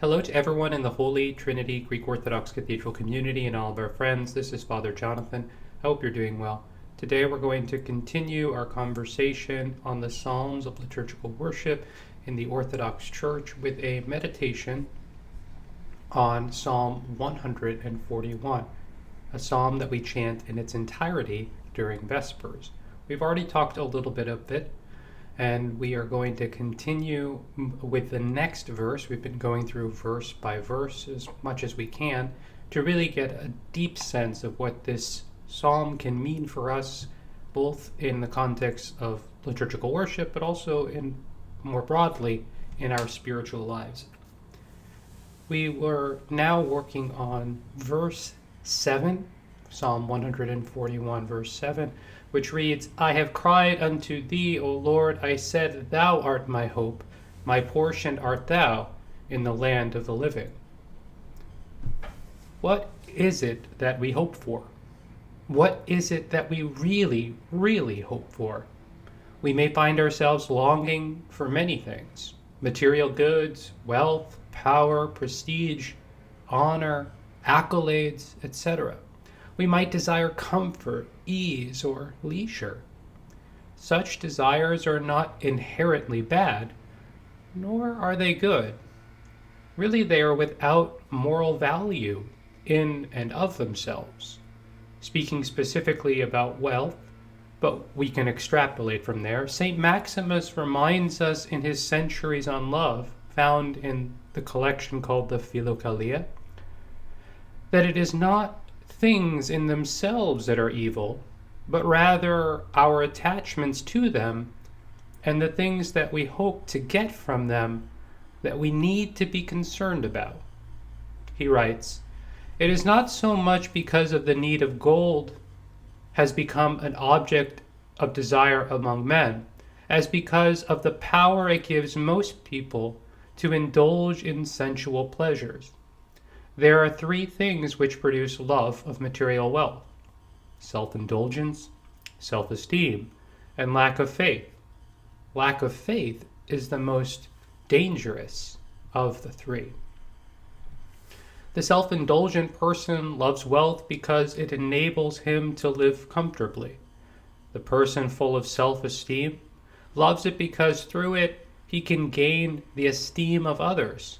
Hello to everyone in the Holy Trinity Greek Orthodox Cathedral community and all of our friends. This is Father Jonathan. I hope you're doing well. Today we're going to continue our conversation on the Psalms of liturgical worship in the Orthodox Church with a meditation on Psalm 141, a psalm that we chant in its entirety during Vespers. We've already talked a little bit of it, and we are going to continue with the next verse. We've been going through verse by verse as much as we can to really get a deep sense of what this psalm can mean for us, both in the context of liturgical worship, but also in more broadly in our spiritual lives. We were now working on verse 7, Psalm 141, verse 7, which reads, I have cried unto thee, O Lord, I said, thou art my hope, my portion art thou in the land of the living. What is it that we hope for? What is it that we really, really hope for? We may find ourselves longing for many things: material goods, wealth, power, prestige, honor, accolades, etc. We might desire comfort, ease, or leisure. Such desires are not inherently bad, nor are they good. Really, they are without moral value in and of themselves. Speaking specifically about wealth, but we can extrapolate from there, St. Maximus reminds us in his Centuries on Love, found in the collection called the Philokalia, that it is not things in themselves that are evil, but rather our attachments to them and the things that we hope to get from them that we need to be concerned about. He writes, it is not so much because of the need of gold has become an object of desire among men, as because of the power it gives most people to indulge in sensual pleasures. There are three things which produce love of material wealth: self-indulgence, self-esteem, and lack of faith. Lack of faith is the most dangerous of the three. The self-indulgent person loves wealth because it enables him to live comfortably. The person full of self-esteem loves it because through it he can gain the esteem of others.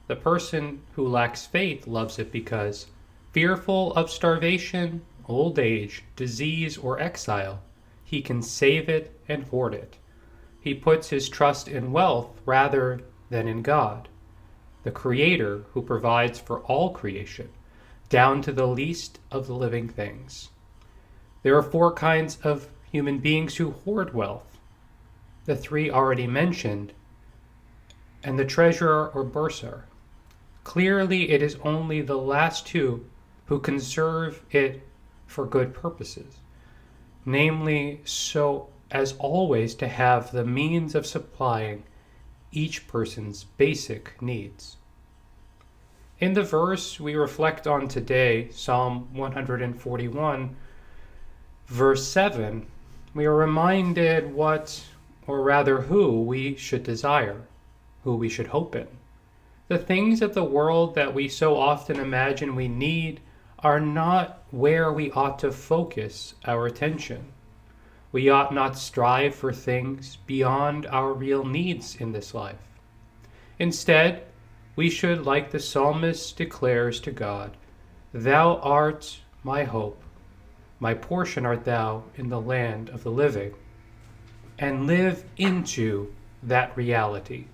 The person who lacks faith loves it because, fearful of starvation, old age, disease, or exile, he can save it and hoard it. He puts his trust in wealth rather than in God, the Creator who provides for all creation, down to the least of the living things. There are four kinds of human beings who hoard wealth: the three already mentioned, and the treasurer or bursar. Clearly, it is only the last two who conserve it for good purposes, namely, so as always to have the means of supplying each person's basic needs. In the verse we reflect on today, Psalm 141, verse 7, we are reminded what, or rather who, we should desire, who we should hope in. The things of the world that we so often imagine we need are not where we ought to focus our attention. We ought not strive for things beyond our real needs in this life. Instead, we should, like the psalmist declares to God, thou art my hope, my portion art thou in the land of the living, and live into that reality.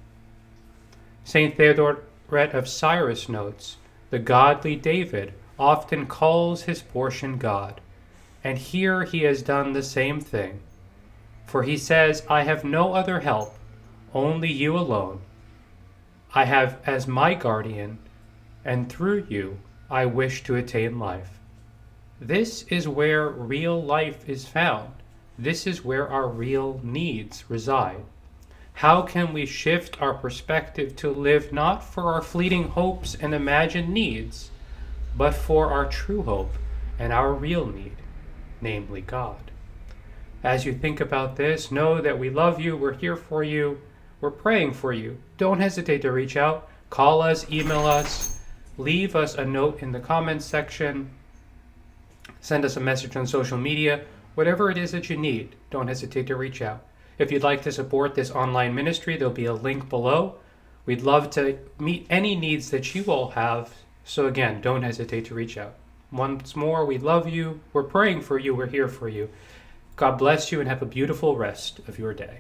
St. Theodoret of Cyrus notes, the godly David often calls his portion God, and here he has done the same thing. For he says, I have no other help, only you alone. I have as my guardian, and through you I wish to attain life. This is where real life is found. This is where our real needs reside. How can we shift our perspective to live not for our fleeting hopes and imagined needs, but for our true hope and our real need, namely God? As you think about this, know that we love you, we're here for you, we're praying for you. Don't hesitate to reach out. Call us, email us, leave us a note in the comments section, send us a message on social media. Whatever it is that you need, don't hesitate to reach out. If you'd like to support this online ministry, there'll be a link below. We'd love to meet any needs that you all have. So again, don't hesitate to reach out. Once more, we love you. We're praying for you. We're here for you. God bless you and have a beautiful rest of your day.